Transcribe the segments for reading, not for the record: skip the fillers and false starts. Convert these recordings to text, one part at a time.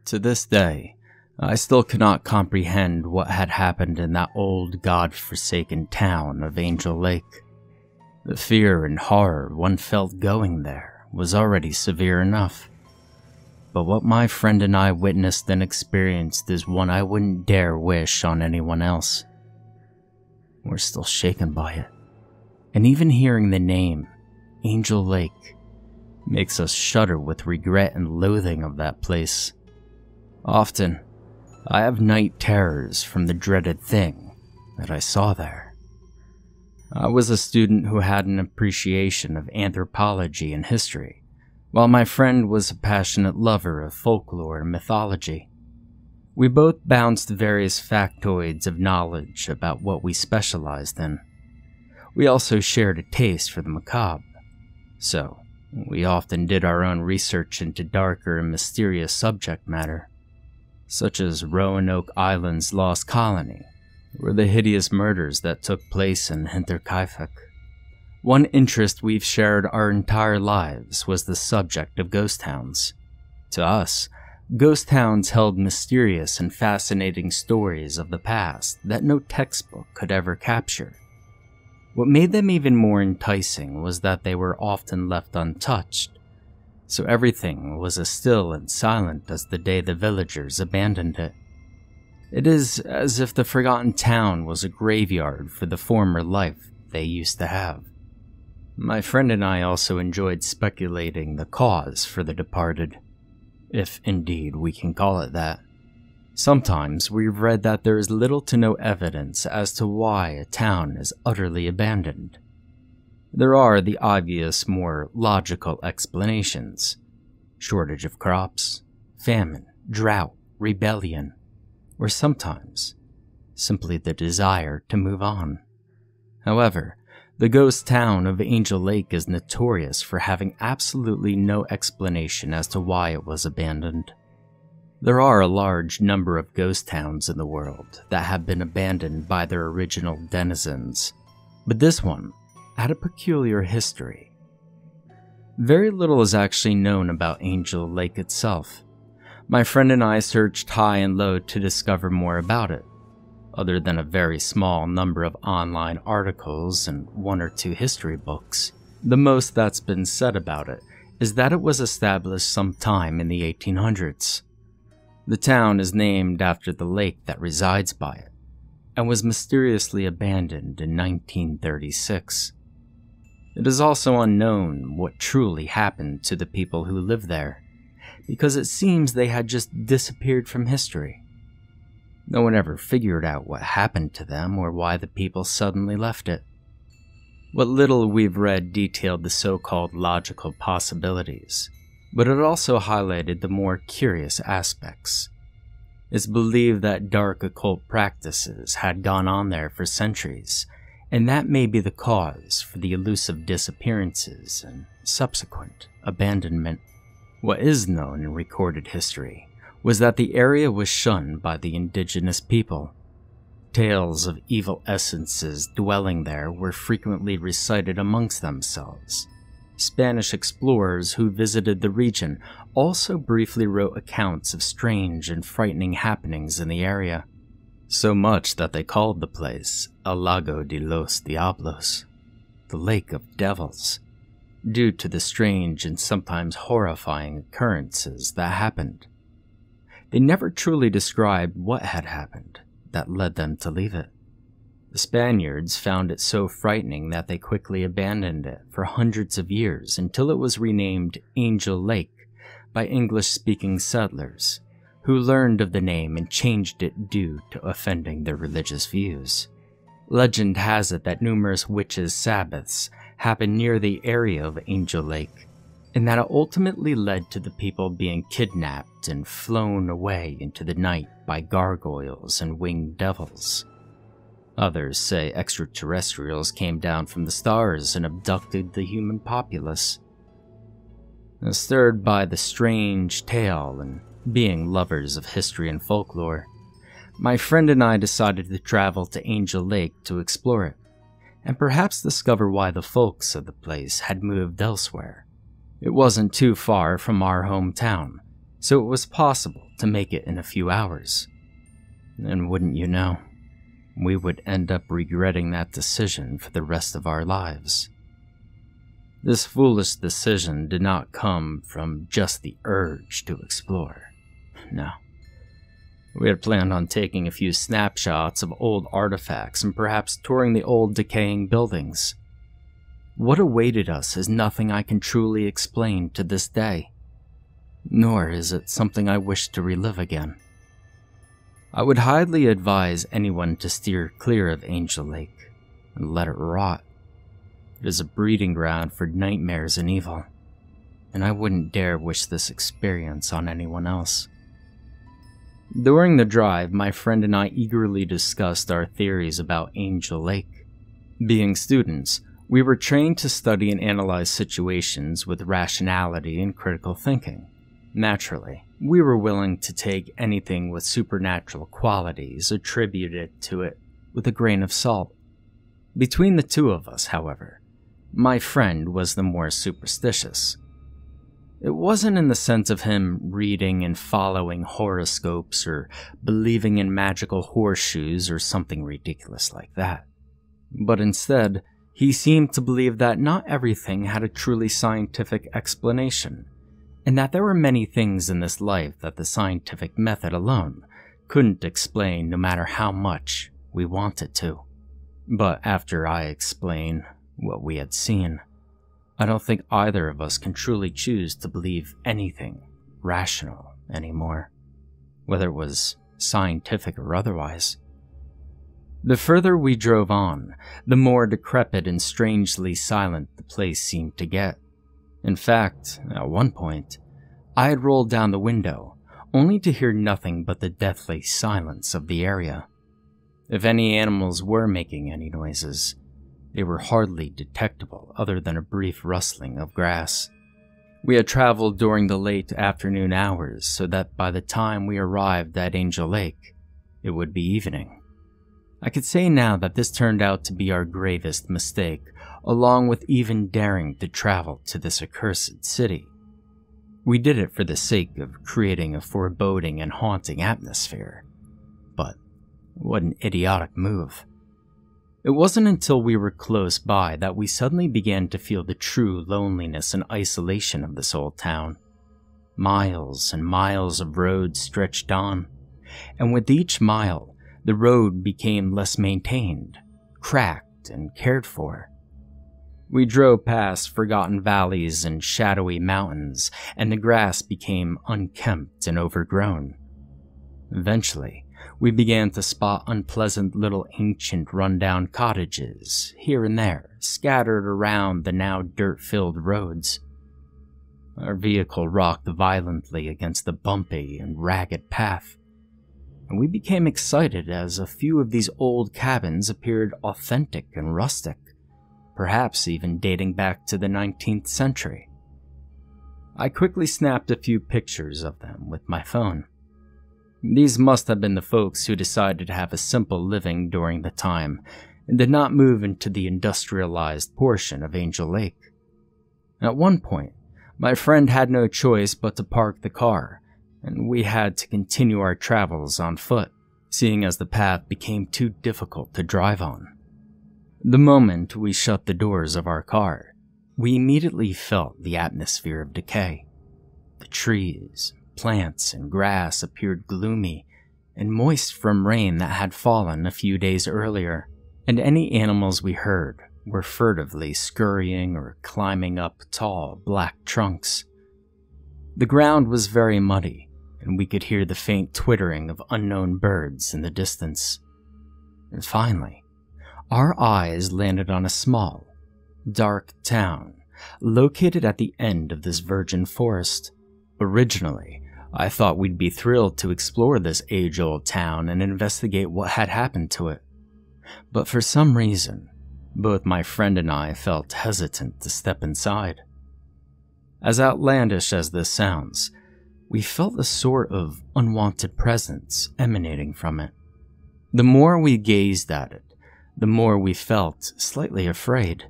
To this day, I still cannot comprehend what had happened in that old god-forsaken town of Angel Lake. The fear and horror one felt going there was already severe enough. But what my friend and I witnessed and experienced is one I wouldn't dare wish on anyone else. We're still shaken by it, and even hearing the name, Angel Lake, makes us shudder with regret and loathing of that place. Often, I have night terrors from the dreaded thing that I saw there. I was a student who had an appreciation of anthropology and history, while my friend was a passionate lover of folklore and mythology. We both bounced various factoids of knowledge about what we specialized in. We also shared a taste for the macabre, so we often did our own research into darker and mysterious subject matter, such as Roanoke Island's lost colony, or the hideous murders that took place in Hinterkaifeck. One interest we've shared our entire lives was the subject of ghost towns. To us, ghost towns held mysterious and fascinating stories of the past that no textbook could ever capture. What made them even more enticing was that they were often left untouched, so everything was as still and silent as the day the villagers abandoned it. It is as if the forgotten town was a graveyard for the former life they used to have. My friend and I also enjoyed speculating the cause for the departed, if indeed we can call it that. Sometimes we've read that there is little to no evidence as to why a town is utterly abandoned. There are the obvious, more logical explanations: shortage of crops, famine, drought, rebellion, or sometimes simply the desire to move on. However, the ghost town of Angel Lake is notorious for having absolutely no explanation as to why it was abandoned. There are a large number of ghost towns in the world that have been abandoned by their original denizens, but this one had a peculiar history. Very little is actually known about Angel Lake itself. My friend and I searched high and low to discover more about it. Other than a very small number of online articles and one or two history books, the most that's been said about it is that it was established sometime in the 1800s. The town is named after the lake that resides by it, and was mysteriously abandoned in 1936. It is also unknown what truly happened to the people who live there, because it seems they had just disappeared from history. No one ever figured out what happened to them or why the people suddenly left it. What little we've read detailed the so-called logical possibilities, but it also highlighted the more curious aspects. It's believed that dark occult practices had gone on there for centuries, and that may be the cause for the elusive disappearances and subsequent abandonment. What is known in recorded history was that the area was shunned by the indigenous people. Tales of evil essences dwelling there were frequently recited amongst themselves. Spanish explorers who visited the region also briefly wrote accounts of strange and frightening happenings in the area, so much that they called the place El Lago de los Diablos, the Lake of Devils, due to the strange and sometimes horrifying occurrences that happened. They never truly described what had happened that led them to leave it. The Spaniards found it so frightening that they quickly abandoned it for hundreds of years until it was renamed Angel Lake by English-speaking settlers, who learned of the name and changed it due to offending their religious views. Legend has it that numerous witches' Sabbaths happened near the area of Angel Lake, and that it ultimately led to the people being kidnapped and flown away into the night by gargoyles and winged devils. Others say extraterrestrials came down from the stars and abducted the human populace. Stirred by the strange tale and being lovers of history and folklore, my friend and I decided to travel to Angel Lake to explore it, and perhaps discover why the folks of the place had moved elsewhere. It wasn't too far from our hometown, so it was possible to make it in a few hours. And wouldn't you know, we would end up regretting that decision for the rest of our lives. This foolish decision did not come from just the urge to explore. No. We had planned on taking a few snapshots of old artifacts and perhaps touring the old decaying buildings. What awaited us is nothing I can truly explain to this day, nor is it something I wish to relive again. I would highly advise anyone to steer clear of Angel Lake and let it rot. It is a breeding ground for nightmares and evil, and I wouldn't dare wish this experience on anyone else. During the drive, my friend and I eagerly discussed our theories about Angel Lake. Being students, we were trained to study and analyze situations with rationality and critical thinking. Naturally, we were willing to take anything with supernatural qualities attributed to it with a grain of salt. Between the two of us, however, my friend was the more superstitious. It wasn't in the sense of him reading and following horoscopes or believing in magical horseshoes or something ridiculous like that. But instead, he seemed to believe that not everything had a truly scientific explanation, and that there were many things in this life that the scientific method alone couldn't explain no matter how much we wanted to. But after I explain what we had seen, I don't think either of us can truly choose to believe anything rational anymore, whether it was scientific or otherwise. The further we drove on, the more decrepit and strangely silent the place seemed to get. In fact, at one point, I had rolled down the window, only to hear nothing but the deathly silence of the area. If any animals were making any noises, they were hardly detectable other than a brief rustling of grass. We had traveled during the late afternoon hours so that by the time we arrived at Angel Lake, it would be evening. I could say now that this turned out to be our gravest mistake, along with even daring to travel to this accursed city. We did it for the sake of creating a foreboding and haunting atmosphere. But what an idiotic move. It wasn't until we were close by that we suddenly began to feel the true loneliness and isolation of this old town. Miles and miles of road stretched on, and with each mile, the road became less maintained, cracked, and cared for. We drove past forgotten valleys and shadowy mountains, and the grass became unkempt and overgrown. Eventually, we began to spot unpleasant little ancient rundown cottages, here and there, scattered around the now dirt-filled roads. Our vehicle rocked violently against the bumpy and ragged path, and we became excited as a few of these old cabins appeared authentic and rustic, perhaps even dating back to the 19th century. I quickly snapped a few pictures of them with my phone. These must have been the folks who decided to have a simple living during the time and did not move into the industrialized portion of Angel Lake. At one point, my friend had no choice but to park the car, and we had to continue our travels on foot, seeing as the path became too difficult to drive on. The moment we shut the doors of our car, we immediately felt the atmosphere of decay. The trees, plants, and grass appeared gloomy and moist from rain that had fallen a few days earlier, and any animals we heard were furtively scurrying or climbing up tall, black trunks. The ground was very muddy, and we could hear the faint twittering of unknown birds in the distance. And finally, our eyes landed on a small, dark town located at the end of this virgin forest. Originally, I thought we'd be thrilled to explore this age-old town and investigate what had happened to it. But for some reason, both my friend and I felt hesitant to step inside. As outlandish as this sounds, we felt a sort of unwanted presence emanating from it. The more we gazed at it, the more we felt slightly afraid.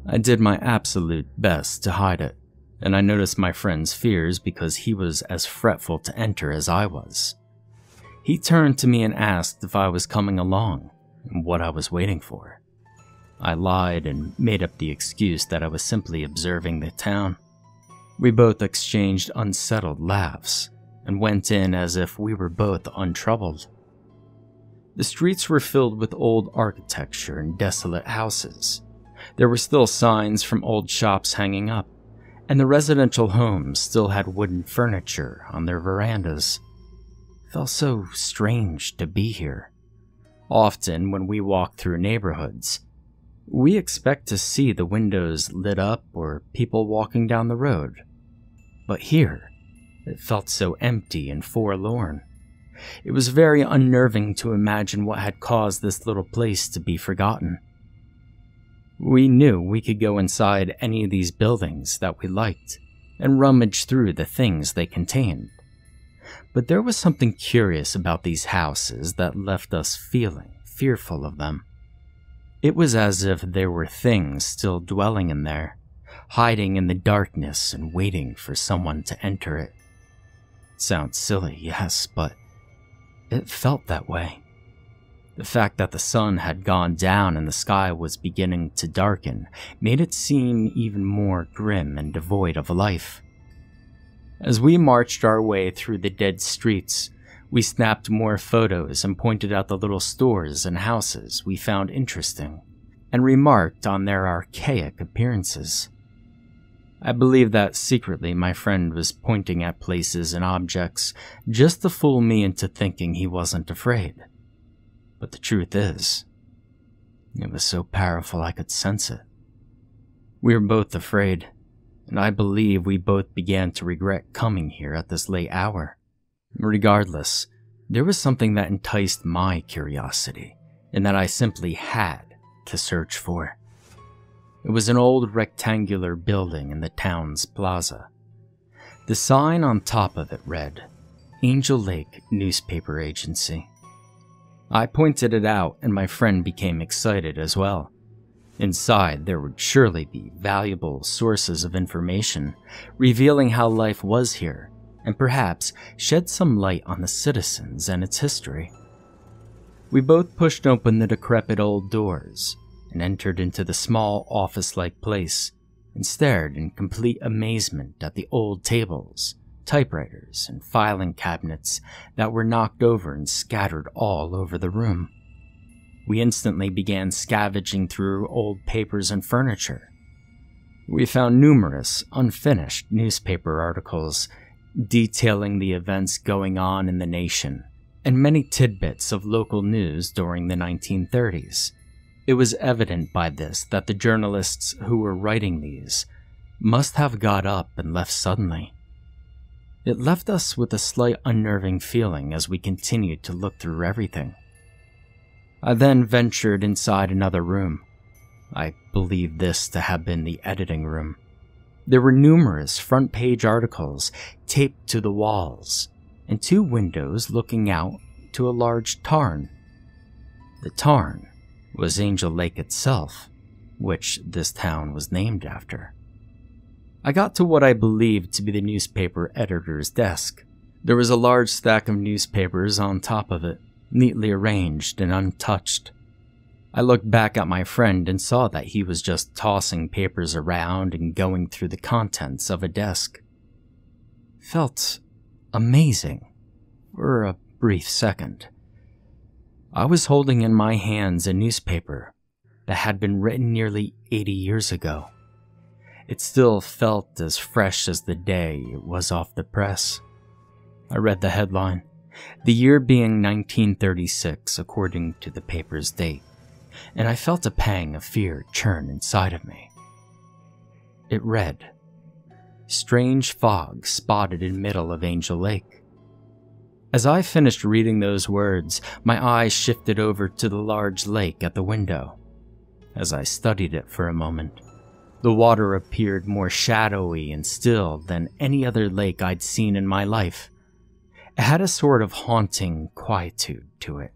I did my absolute best to hide it, and I noticed my friend's fears because he was as fretful to enter as I was. He turned to me and asked if I was coming along and what I was waiting for. I lied and made up the excuse that I was simply observing the town. We both exchanged unsettled laughs and went in as if we were both untroubled. The streets were filled with old architecture and desolate houses. There were still signs from old shops hanging up, and the residential homes still had wooden furniture on their verandas. It felt so strange to be here. Often, when we walk through neighborhoods, we expect to see the windows lit up or people walking down the road. But here, it felt so empty and forlorn. It was very unnerving to imagine what had caused this little place to be forgotten. We knew we could go inside any of these buildings that we liked and rummage through the things they contained. But there was something curious about these houses that left us feeling fearful of them. It was as if there were things still dwelling in there, hiding in the darkness and waiting for someone to enter it. It sounds silly, yes, but it felt that way. The fact that the sun had gone down and the sky was beginning to darken made it seem even more grim and devoid of life. As we marched our way through the dead streets, we snapped more photos and pointed out the little stores and houses we found interesting, and remarked on their archaic appearances. I believe that secretly my friend was pointing at places and objects just to fool me into thinking he wasn't afraid. But the truth is, it was so powerful I could sense it. We were both afraid, and I believe we both began to regret coming here at this late hour. Regardless, there was something that enticed my curiosity, and that I simply had to search for. It was an old rectangular building in the town's plaza. The sign on top of it read, Angel Lake Newspaper Agency. I pointed it out and my friend became excited as well. Inside, there would surely be valuable sources of information revealing how life was here and perhaps shed some light on the citizens and its history. We both pushed open the decrepit old doors and entered into the small office-like place and stared in complete amazement at the old tables, typewriters, and filing cabinets that were knocked over and scattered all over the room. We instantly began scavenging through old papers and furniture. We found numerous unfinished newspaper articles detailing the events going on in the nation, and many tidbits of local news during the 1930s. It was evident by this that the journalists who were writing these must have got up and left suddenly. It left us with a slight unnerving feeling as we continued to look through everything. I then ventured inside another room. I believe this to have been the editing room. There were numerous front-page articles taped to the walls, and 2 windows looking out to a large tarn. The tarn was Angel Lake itself, which this town was named after. I got to what I believed to be the newspaper editor's desk. There was a large stack of newspapers on top of it, neatly arranged and untouched. I looked back at my friend and saw that he was just tossing papers around and going through the contents of a desk. Felt amazing for a brief second. I was holding in my hands a newspaper that had been written nearly 80 years ago. It still felt as fresh as the day it was off the press. I read the headline, the year being 1936 according to the paper's date, and I felt a pang of fear churn inside of me. It read, Strange fog spotted in middle of Angel Lake. As I finished reading those words, my eyes shifted over to the large lake at the window. As I studied it for a moment, the water appeared more shadowy and still than any other lake I'd seen in my life. It had a sort of haunting quietude to it.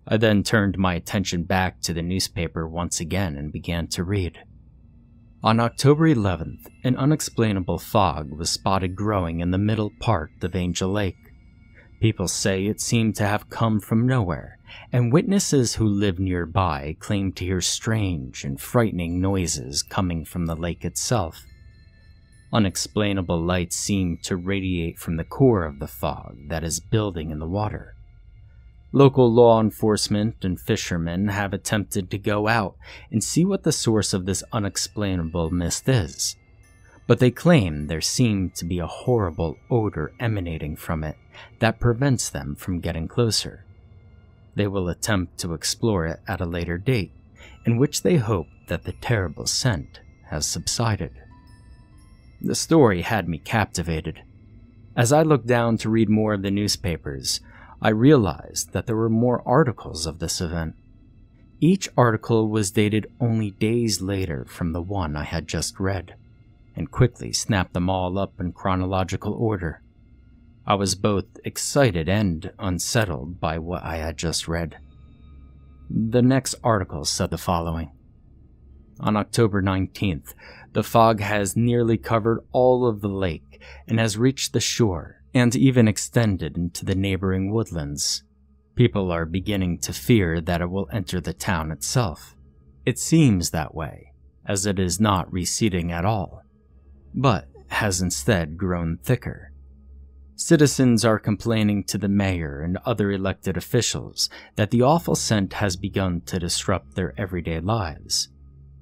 I then turned my attention back to the newspaper once again and began to read. On October 11th, an unexplainable fog was spotted growing in the middle part of Angel Lake. People say it seemed to have come from nowhere, and witnesses who live nearby claim to hear strange and frightening noises coming from the lake itself. Unexplainable lights seem to radiate from the core of the fog that is building in the water. Local law enforcement and fishermen have attempted to go out and see what the source of this unexplainable mist is, but they claim there seemed to be a horrible odor emanating from it that prevents them from getting closer. They will attempt to explore it at a later date, in which they hope that the terrible scent has subsided. The story had me captivated. As I looked down to read more of the newspapers, I realized that there were more articles of this event. Each article was dated only days later from the one I had just read, and quickly snapped them all up in chronological order. I was both excited and unsettled by what I had just read. The next article said the following. On October 19th, the fog has nearly covered all of the lake and has reached the shore and even extended into the neighboring woodlands. People are beginning to fear that it will enter the town itself. It seems that way, as it is not receding at all, but has instead grown thicker. Citizens are complaining to the mayor and other elected officials that the awful scent has begun to disrupt their everyday lives.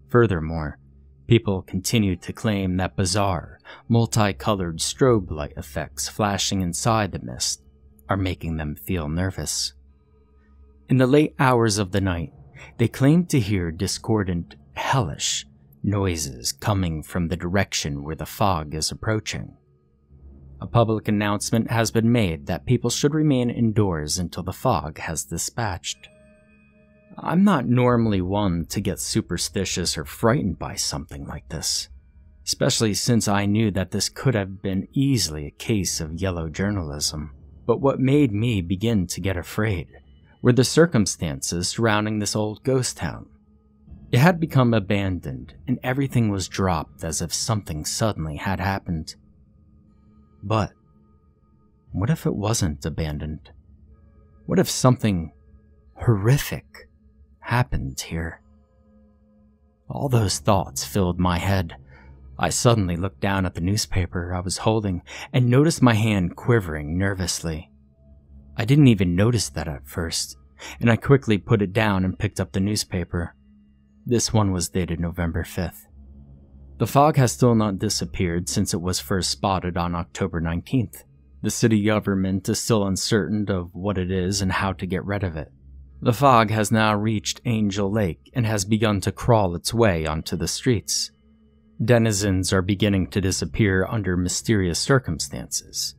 Furthermore, people continue to claim that bizarre, multicolored strobe light effects flashing inside the mist are making them feel nervous. In the late hours of the night, they claim to hear discordant, hellish noises coming from the direction where the fog is approaching. A public announcement has been made that people should remain indoors until the fog has dispatched. I'm not normally one to get superstitious or frightened by something like this, especially since I knew that this could have been easily a case of yellow journalism. But what made me begin to get afraid were the circumstances surrounding this old ghost town. It had become abandoned, and everything was dropped as if something suddenly had happened. But what if it wasn't abandoned? What if something horrific happened here? All those thoughts filled my head. I suddenly looked down at the newspaper I was holding and noticed my hand quivering nervously. I didn't even notice that at first, and I quickly put it down and picked up the newspaper. This one was dated November 5th. The fog has still not disappeared since it was first spotted on October 19th. The city government is still uncertain of what it is and how to get rid of it. The fog has now reached Angel Lake and has begun to crawl its way onto the streets. Denizens are beginning to disappear under mysterious circumstances.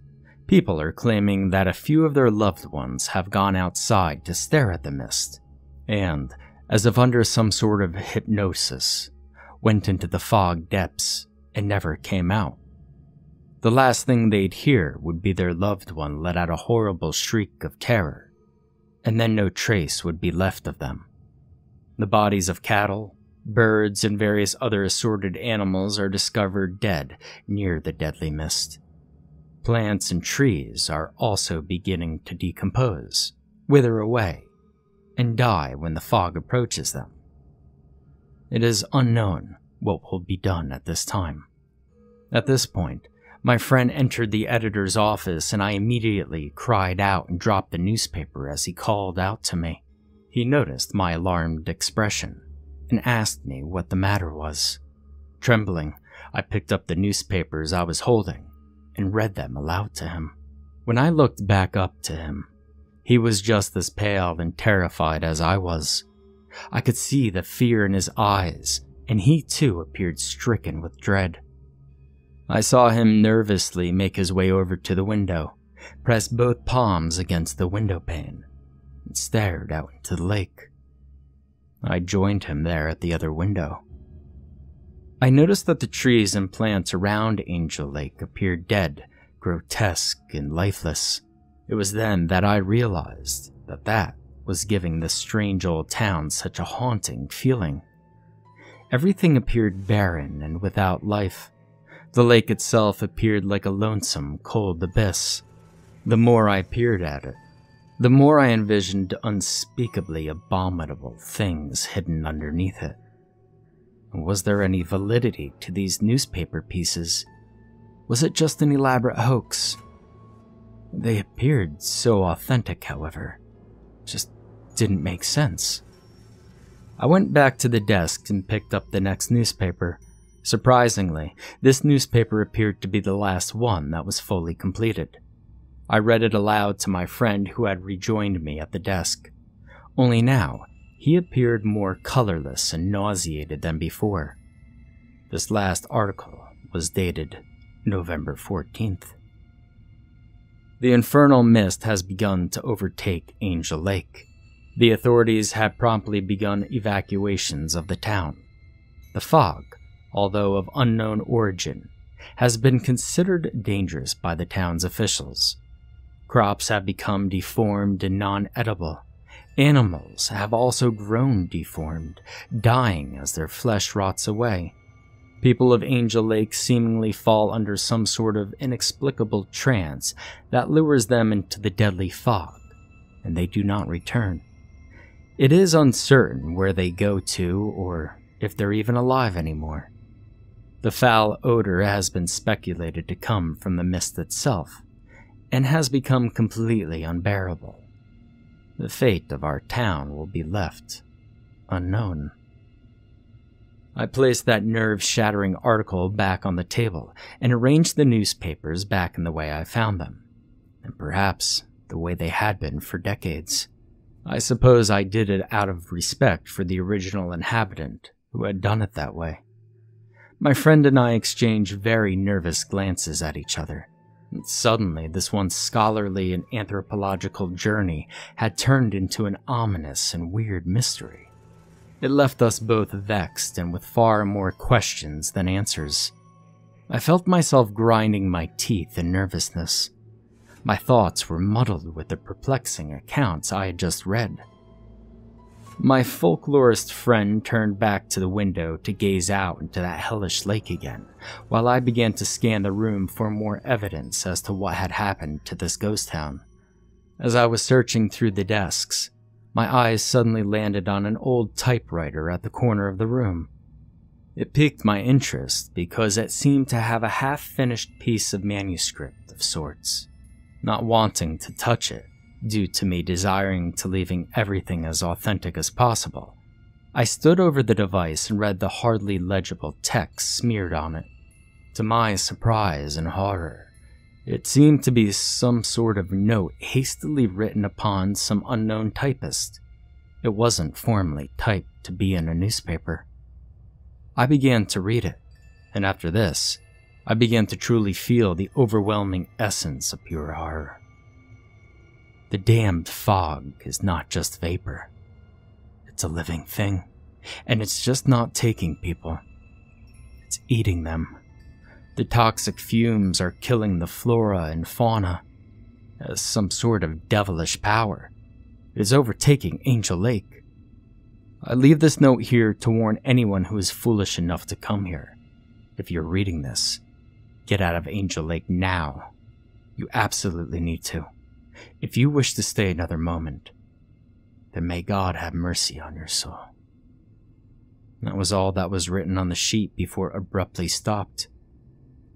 People are claiming that a few of their loved ones have gone outside to stare at the mist, and, as if under some sort of hypnosis, went into the fog depths and never came out. The last thing they'd hear would be their loved one let out a horrible shriek of terror, and then no trace would be left of them. The bodies of cattle, birds, and various other assorted animals are discovered dead near the deadly mist. Plants and trees are also beginning to decompose, wither away, and die when the fog approaches them. It is unknown what will be done at this time. At this point, my friend entered the editor's office and I immediately cried out and dropped the newspaper as he called out to me. He noticed my alarmed expression and asked me what the matter was. Trembling, I picked up the newspapers I was holding and read them aloud to him. When I looked back up to him, he was just as pale and terrified as I was. I could see the fear in his eyes, and he too appeared stricken with dread. I saw him nervously make his way over to the window, press both palms against the window pane, and stared out into the lake. I joined him there at the other window. I noticed that the trees and plants around Angel Lake appeared dead, grotesque, and lifeless. It was then that I realized that was giving this strange old town such a haunting feeling. Everything appeared barren and without life. The lake itself appeared like a lonesome, cold abyss. The more I peered at it, the more I envisioned unspeakably abominable things hidden underneath it. Was there any validity to these newspaper pieces? Was it just an elaborate hoax? They appeared so authentic, however. Just didn't make sense. I went back to the desk and picked up the next newspaper. Surprisingly, this newspaper appeared to be the last one that was fully completed. I read it aloud to my friend who had rejoined me at the desk. Only now, he appeared more colorless and nauseated than before. This last article was dated November 14th. The infernal mist has begun to overtake Angel Lake. The authorities have promptly begun evacuations of the town. The fog, although of unknown origin, has been considered dangerous by the town's officials. Crops have become deformed and non-edible. Animals have also grown deformed, dying as their flesh rots away. People of Angel Lake seemingly fall under some sort of inexplicable trance that lures them into the deadly fog, and they do not return. It is uncertain where they go to or if they're even alive anymore. The foul odor has been speculated to come from the mist itself, and has become completely unbearable. The fate of our town will be left unknown. I placed that nerve-shattering article back on the table and arranged the newspapers back in the way I found them, and perhaps the way they had been for decades. I suppose I did it out of respect for the original inhabitant who had done it that way. My friend and I exchanged very nervous glances at each other. And suddenly, this once scholarly and anthropological journey had turned into an ominous and weird mystery. It left us both vexed and with far more questions than answers. I felt myself grinding my teeth in nervousness. My thoughts were muddled with the perplexing accounts I had just read. My folklorist friend turned back to the window to gaze out into that hellish lake again, while I began to scan the room for more evidence as to what had happened to this ghost town. As I was searching through the desks, my eyes suddenly landed on an old typewriter at the corner of the room. It piqued my interest because it seemed to have a half-finished piece of manuscript of sorts. Not wanting to touch it, due to me desiring to leaving everything as authentic as possible, I stood over the device and read the hardly legible text smeared on it. To my surprise and horror, it seemed to be some sort of note hastily written upon some unknown typist. It wasn't formally typed to be in a newspaper. I began to read it, and after this, I began to truly feel the overwhelming essence of pure horror. The damned fog is not just vapor. It's a living thing, and it's just not taking people. It's eating them. The toxic fumes are killing the flora and fauna. As some sort of devilish power, it is overtaking Angel Lake. I leave this note here to warn anyone who is foolish enough to come here. If you're reading this, get out of Angel Lake now. You absolutely need to. If you wish to stay another moment, then may God have mercy on your soul. That was all that was written on the sheet before it abruptly stopped.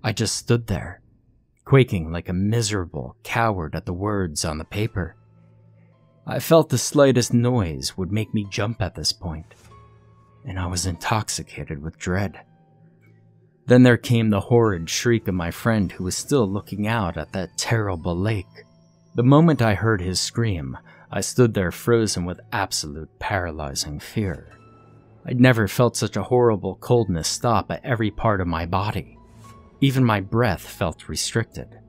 I just stood there, quaking like a miserable coward at the words on the paper. I felt the slightest noise would make me jump at this point, and I was intoxicated with dread. Then there came the horrid shriek of my friend who was still looking out at that terrible lake. The moment I heard his scream, I stood there frozen with absolute paralyzing fear. I'd never felt such a horrible coldness stop at every part of my body. Even my breath felt restricted.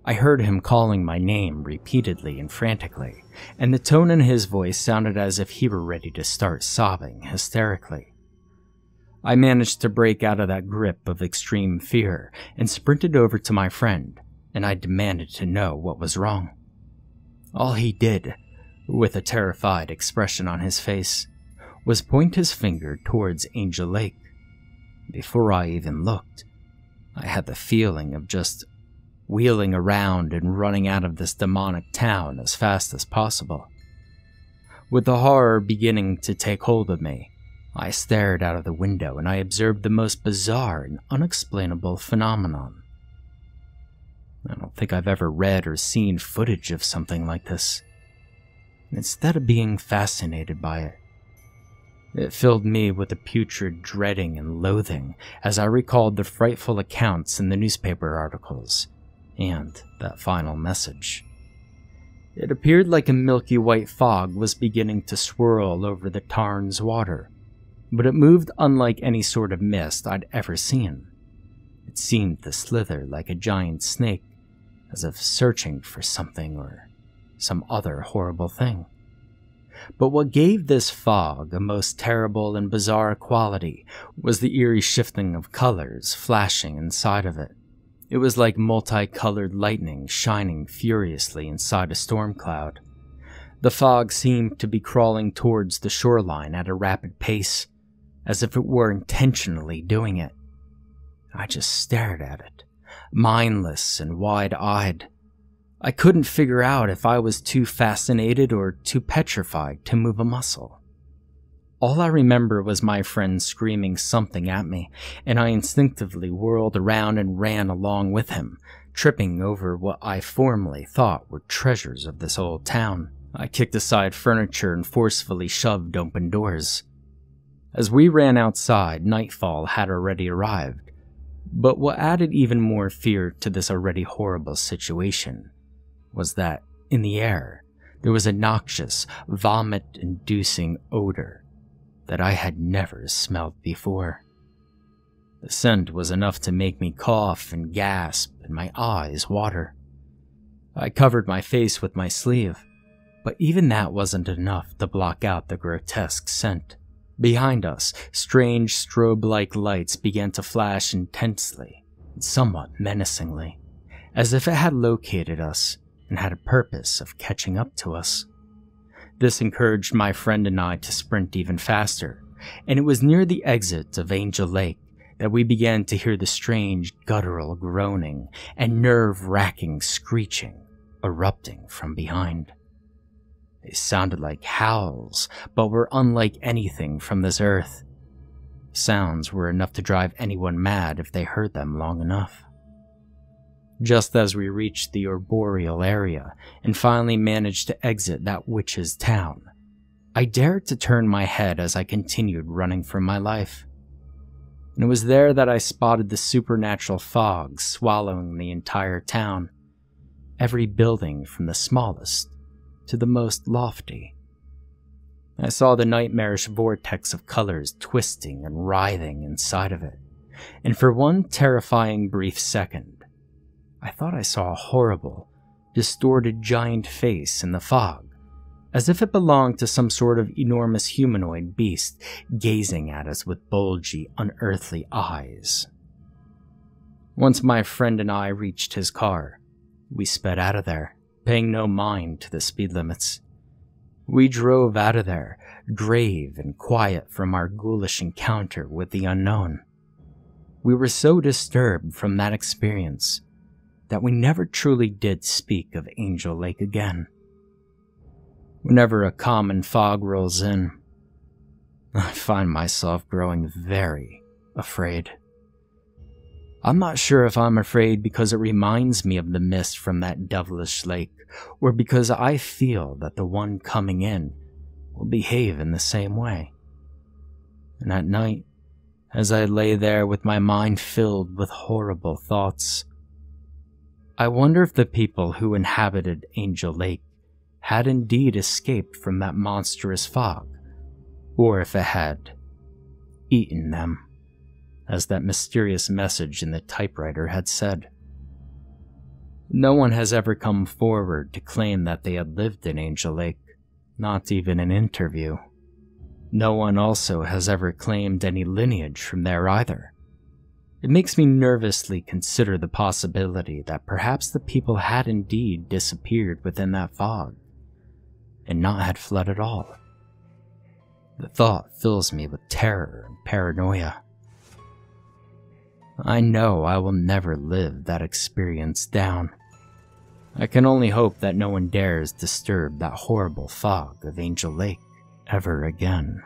I heard him calling my name repeatedly and frantically, and the tone in his voice sounded as if he were ready to start sobbing hysterically. I managed to break out of that grip of extreme fear and sprinted over to my friend, and I demanded to know what was wrong. All he did, with a terrified expression on his face, was point his finger towards Angel Lake. Before I even looked, I had the feeling of just wheeling around and running out of this demonic town as fast as possible. With the horror beginning to take hold of me, I stared out of the window and I observed the most bizarre and unexplainable phenomenon. I don't think I've ever read or seen footage of something like this. Instead of being fascinated by it, it filled me with a putrid dreading and loathing as I recalled the frightful accounts in the newspaper articles and that final message. It appeared like a milky white fog was beginning to swirl over the tarn's water, but it moved unlike any sort of mist I'd ever seen. It seemed to slither like a giant snake, as if searching for something or some other horrible thing. But what gave this fog a most terrible and bizarre quality was the eerie shifting of colors flashing inside of it. It was like multicolored lightning shining furiously inside a storm cloud. The fog seemed to be crawling towards the shoreline at a rapid pace, as if it were intentionally doing it. I just stared at it, mindless and wide-eyed. I couldn't figure out if I was too fascinated or too petrified to move a muscle. All I remember was my friend screaming something at me, and I instinctively whirled around and ran along with him, tripping over what I formerly thought were treasures of this old town. I kicked aside furniture and forcefully shoved open doors. As we ran outside, nightfall had already arrived, but what added even more fear to this already horrible situation was that, in the air, there was a noxious, vomit-inducing odor that I had never smelled before. The scent was enough to make me cough and gasp and my eyes water. I covered my face with my sleeve, but even that wasn't enough to block out the grotesque scent. Behind us, strange strobe-like lights began to flash intensely and somewhat menacingly, as if it had located us and had a purpose of catching up to us. This encouraged my friend and I to sprint even faster, and it was near the exit of Angel Lake that we began to hear the strange guttural groaning and nerve-wracking screeching erupting from behind. They sounded like howls, but were unlike anything from this earth. Sounds were enough to drive anyone mad if they heard them long enough. Just as we reached the arboreal area and finally managed to exit that witch's town, I dared to turn my head as I continued running for my life. And it was there that I spotted the supernatural fog swallowing the entire town, every building from the smallest to the most lofty. I saw the nightmarish vortex of colors twisting and writhing inside of it, and for one terrifying brief second, I thought I saw a horrible, distorted giant face in the fog, as if it belonged to some sort of enormous humanoid beast gazing at us with bulgy, unearthly eyes. Once my friend and I reached his car, we sped out of there, paying no mind to the speed limits. We drove out of there, grave and quiet from our ghoulish encounter with the unknown. We were so disturbed from that experience that we never truly did speak of Angel Lake again. Whenever a common fog rolls in, I find myself growing very afraid. I'm not sure if I'm afraid because it reminds me of the mist from that devilish lake, or because I feel that the one coming in will behave in the same way. And at night, as I lay there with my mind filled with horrible thoughts, I wonder if the people who inhabited Angel Lake had indeed escaped from that monstrous fog, or if it had eaten them, as that mysterious message in the typewriter had said. No one has ever come forward to claim that they had lived in Angel Lake, not even an interview. No one also has ever claimed any lineage from there either. It makes me nervously consider the possibility that perhaps the people had indeed disappeared within that fog, and not had fled at all. The thought fills me with terror and paranoia. I know I will never live that experience down. I can only hope that no one dares disturb that horrible fog of Angel Lake ever again.